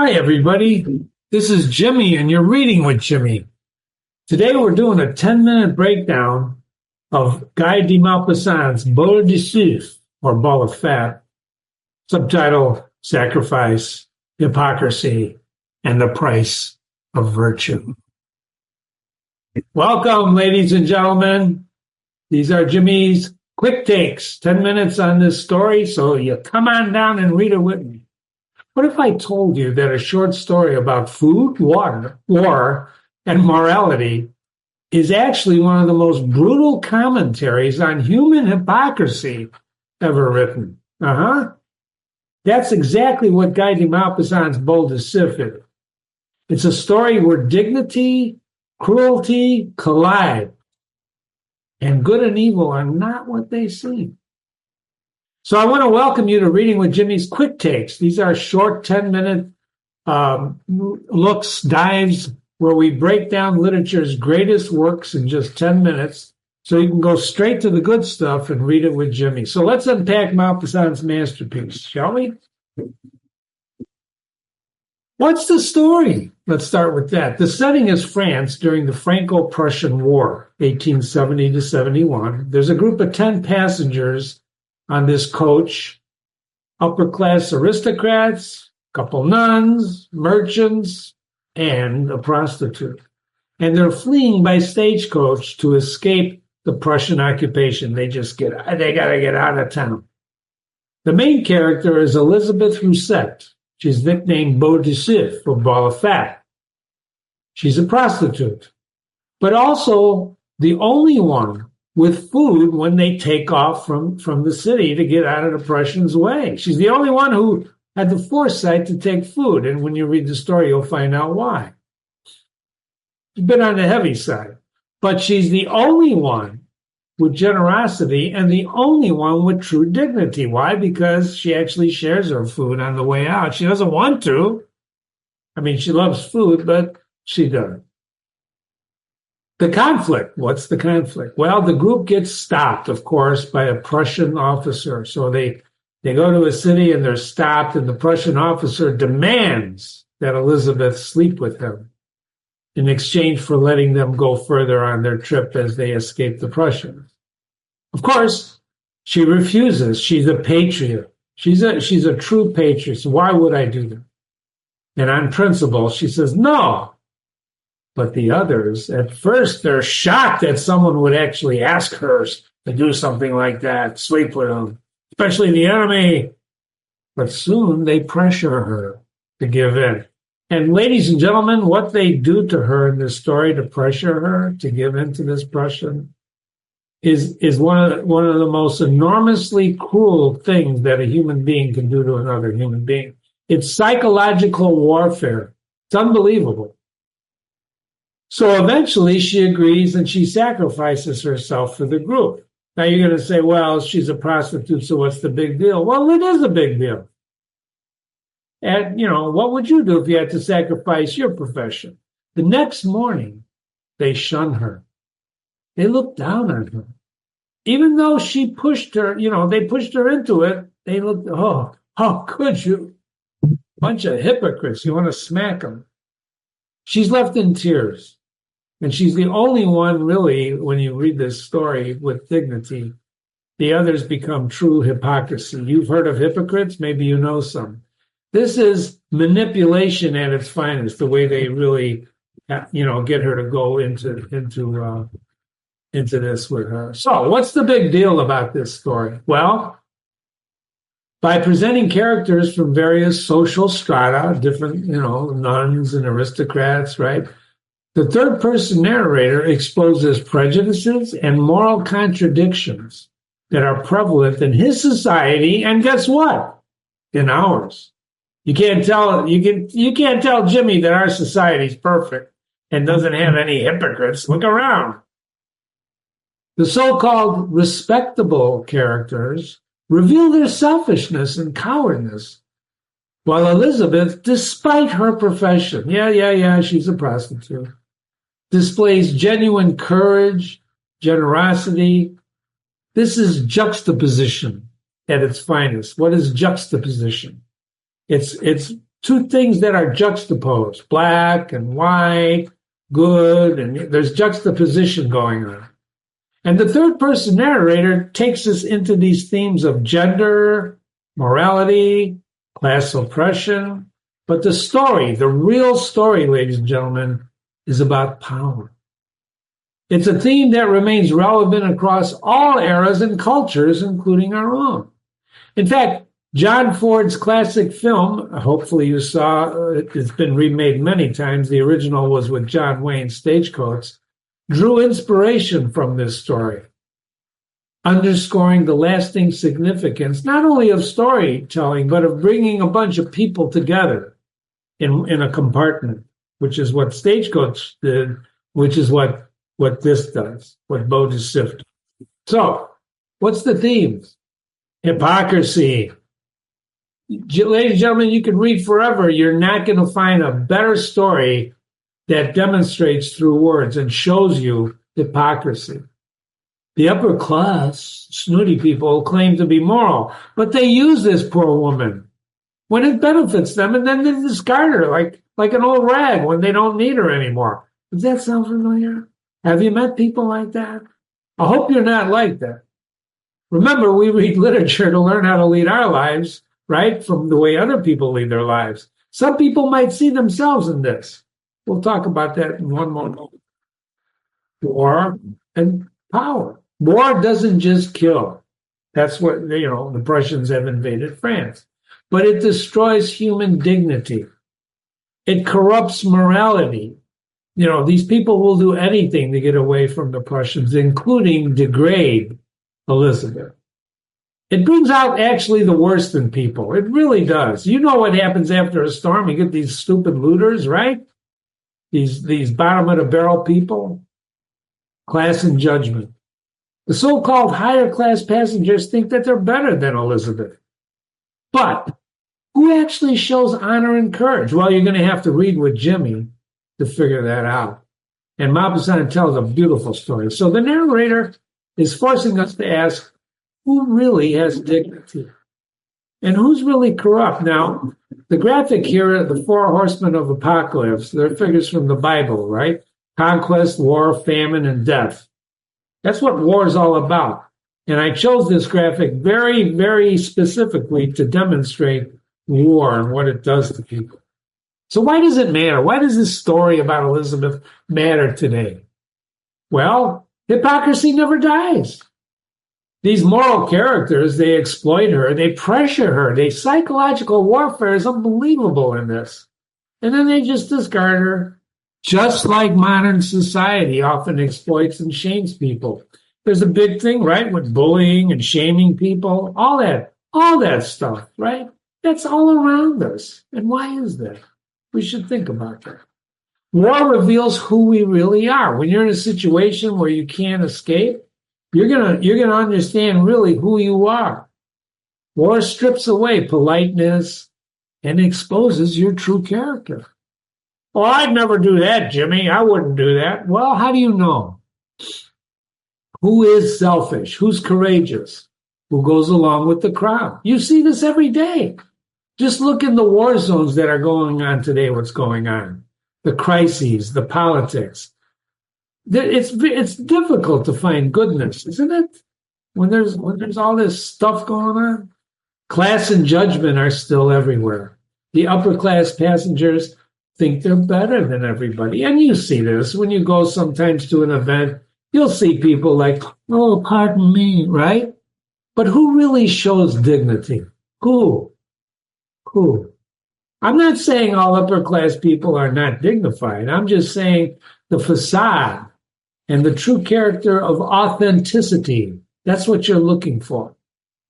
Hi, everybody. This is Jimmy, and you're reading with Jimmy. Today, we're doing a 10-minute breakdown of Guy de Maupassant's Boule de Suif, or Ball of Fat, subtitle, Sacrifice, Hypocrisy, and the Price of Virtue. Welcome, ladies and gentlemen. These are Jimmy's quick takes, 10 minutes on this story, so you come on down and read it with me. What if I told you that a short story about food, water, war, and morality is actually one of the most brutal commentaries on human hypocrisy ever written? That's exactly what Guy de Maupassant's Boule de Suif is. It's a story where dignity, cruelty collide, and good and evil are not what they seem. So I want to welcome you to Reading with Jimmy's Quick Takes. These are short 10-minute looks, dives, where we break down literature's greatest works in just 10 minutes, so you can go straight to the good stuff and read it with Jimmy. So let's unpack Maupassant's masterpiece, shall we? What's the story? Let's start with that. The setting is France during the Franco-Prussian War, 1870 to 71. There's a group of 10 passengers on this coach, upper-class aristocrats, couple nuns, merchants, and a prostitute. And they're fleeing by stagecoach to escape the Prussian occupation. They got to get out of town. The main character is Elizabeth Rousset. She's nicknamed Boule de Suif, or Ball of Fat. She's a prostitute, but also the only one with food when they take off from the city to get out of the Prussians' way. She's the only one who had the foresight to take food, and when you read the story, you'll find out why. She's been on the heavy side, but she's the only one with generosity and the only one with true dignity. Why? Because she actually shares her food on the way out. She doesn't want to. I mean, she loves food, but she doesn't. The conflict. What's the conflict? Well, the group gets stopped, of course, by a Prussian officer. So they go to a city and they're stopped, and the Prussian officer demands that Elizabeth sleep with him in exchange for letting them go further on their trip as they escape the Prussians. Of course, she refuses. She's a patriot. She's a true patriot. So why would I do that? And on principle, she says, no. But the others, at first, they're shocked that someone would actually ask her to do something like that, sleep with them, especially the enemy. But soon they pressure her to give in. And ladies and gentlemen, what they do to her in this story to pressure her to give in to this Prussian is one of the most enormously cruel things that a human being can do to another human being. It's psychological warfare. It's unbelievable. So eventually she agrees and she sacrifices herself for the group. Now you're going to say, well, she's a prostitute, so what's the big deal? Well, it is a big deal. And, what would you do if you had to sacrifice your profession? The next morning, they shun her. They look down on her. Even though she pushed her, they pushed her into it, they looked, oh, how could you? Bunch of hypocrites. You want to smack them. She's left in tears. And she's the only one, really, when you read this story, with dignity. The others become true hypocrisy. You've heard of hypocrites? Maybe you know some. This is manipulation at its finest, the way they really, get her to go into this with her. So what's the big deal about this story? Well, by presenting characters from various social strata, different, nuns and aristocrats, right? The third-person narrator exposes prejudices and moral contradictions that are prevalent in his society, and guess what? In ours. You can't tell Jimmy that our society's perfect and doesn't have any hypocrites. Look around. The so-called respectable characters reveal their selfishness and cowardness, while Elizabeth, despite her profession, she's a prostitute, displays genuine courage, generosity. This is juxtaposition at its finest. What is juxtaposition? It's two things that are juxtaposed, black and white, good, and there's juxtaposition going on. And the third person narrator takes us into these themes of gender, morality, class oppression. But the story, the real story, ladies and gentlemen, is about power. It's a theme that remains relevant across all eras and cultures, including our own. In fact, John Ford's classic film, hopefully you saw, it's been remade many times. The original was with John Wayne, Stagecoach, drew inspiration from this story, underscoring the lasting significance not only of storytelling, but of bringing a bunch of people together in a compartment, which is what Stagecoach did, which is what this does, what Boule de Suif does. So, what's the themes? Hypocrisy. Ladies and gentlemen, you can read forever. You're not going to find a better story that demonstrates through words and shows you hypocrisy. The upper class, snooty people, claim to be moral, but they use this poor woman when it benefits them, and then they discard her like an old rag when they don't need her anymore. Does that sound familiar? Have you met people like that? I hope you're not like that. Remember, we read literature to learn how to lead our lives, right, from the way other people lead their lives. Some people might see themselves in this. We'll talk about that in one more moment. War and power. War doesn't just kill. That's what, the Prussians have invaded France. But it destroys human dignity. It corrupts morality. These people will do anything to get away from the Prussians, including degrade Elizabeth. It brings out actually the worst in people. It really does. You know what happens after a storm? You get these stupid looters, right? These bottom of the barrel people. Class and judgment. The so-called higher class passengers think that they're better than Elizabeth. But who actually shows honor and courage? Well, you're going to have to read with Jimmy to figure that out. And Maupassant tells a beautiful story. So the narrator is forcing us to ask, who really has dignity? And who's really corrupt? Now, the graphic here, the four horsemen of apocalypse, they're figures from the Bible, right? Conquest, war, famine, and death. That's what war is all about. And I chose this graphic very, very specifically to demonstrate war and what it does to people. So why does it matter? Why does this story about Elizabeth matter today? Well, hypocrisy never dies. These moral characters, they exploit her, they pressure her, psychological warfare is unbelievable in this. And then they just discard her, just like modern society often exploits and shames people. There's a big thing, right, with bullying and shaming people, all that stuff, right? That's all around us. And why is that? We should think about that. War reveals who we really are. When you're in a situation where you can't escape, you're gonna understand really who you are. War strips away politeness and exposes your true character. Oh, I'd never do that, Jimmy. I wouldn't do that. Well, how do you know? Who is selfish? Who's courageous? Who goes along with the crowd? You see this every day. Just look in the war zones that are going on today, what's going on. The crises, the politics. It's difficult to find goodness, isn't it? When there's all this stuff going on. Class and judgment are still everywhere. The upper class passengers think they're better than everybody. And you see this when you go sometimes to an event, you'll see people like, oh, pardon me, right? But who really shows dignity? Who? I'm not saying all upper class people are not dignified. I'm just saying the facade and the true character of authenticity. That's what you're looking for.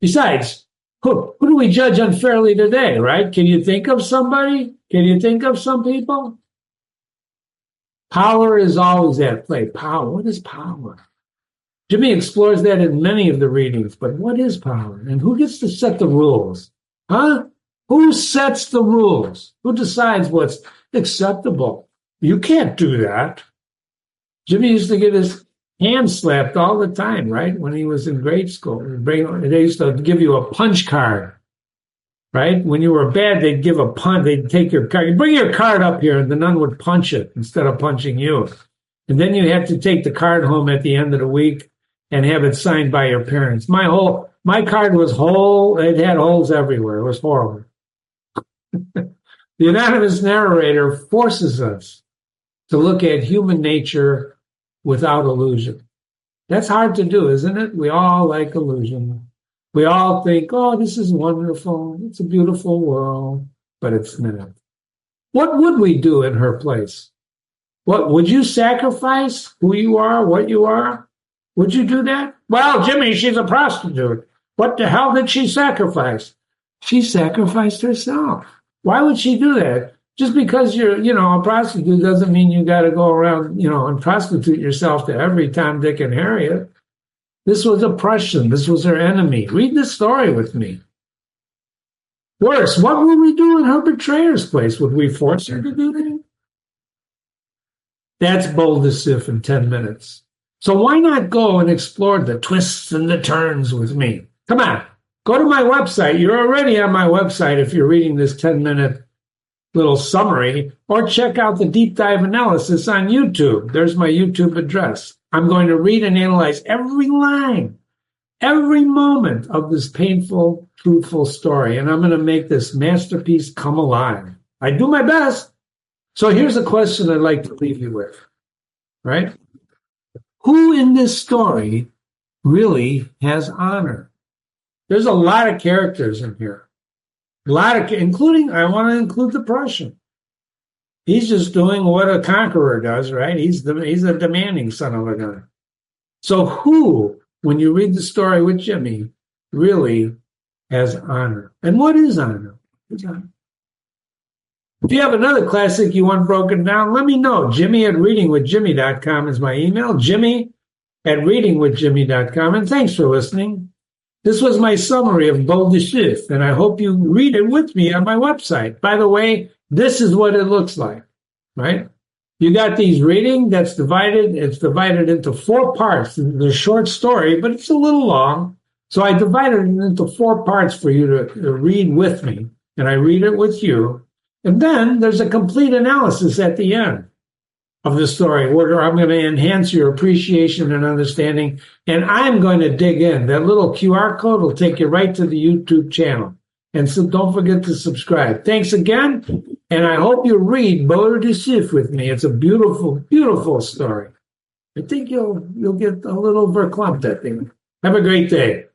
Besides, who do we judge unfairly today, right? Can you think of somebody? Can you think of some people? Power is always at play. Power. What is power? Jimmy explores that in many of the readings, but what is power? And who gets to set the rules? Huh? Who sets the rules? Who decides what's acceptable? You can't do that. Jimmy used to get his hand slapped all the time, right? When he was in grade school. They used to give you a punch card. right? When you were bad, they'd give a punt. They'd take your card. You bring your card up here, and the nun would punch it instead of punching you. And then you have to take the card home at the end of the week and have it signed by your parents. My card was whole. It had holes everywhere. It was horrible. The anonymous narrator forces us to look at human nature without illusion. That's hard to do, isn't it? We all like illusion. We all think, oh, this is wonderful. It's a beautiful world, but it's not. What would we do in her place? What would you sacrifice who you are, what you are? Would you do that? Well, Jimmy, she's a prostitute. What the hell did she sacrifice? She sacrificed herself. Why would she do that? Just because you're, a prostitute doesn't mean you got to go around, and prostitute yourself to every Tom, Dick, and Harriet. This was oppression. This was her enemy. Read this story with me. Worse, what would we do in her betrayer's place? Would we force her to do that? That's Boule de Suif in 10 minutes. So why not go and explore the twists and the turns with me? Come on, go to my website. You're already on my website if you're reading this 10-minute little summary, or check out the deep dive analysis on YouTube. There's my YouTube address. I'm going to read and analyze every line, every moment of this painful, truthful story, and I'm going to make this masterpiece come alive. I do my best. So here's a question I'd like to leave you with, right? Who in this story really has honor? There's a lot of characters in here. A lot of, I want to include the Prussian. He's just doing what a conqueror does, right? He's a demanding son of a gun. So who, when you read the story with Jimmy, really has honor? And what is honor? What's honor? If you have another classic you want broken down, let me know. Jimmy@readingwithjimmy.com is my email. Jimmy@readingwithjimmy.com. And thanks for listening. This was my summary of Boule de Suif, and I hope you read it with me on my website. By the way, this is what it looks like, right? You got these reading that's divided. It's divided into 4 parts. It's a short story, but it's a little long. So I divided it into 4 parts for you to read with me, and I read it with you. And then there's a complete analysis at the end of the story where I'm going to enhance your appreciation and understanding, and I'm going to dig in. That little QR code will take you right to the YouTube channel. And so don't forget to subscribe. Thanks again, and I hope you read Boule de Suif with me. It's a beautiful, beautiful story. I think you'll get a little verklempt at the end. Have a great day.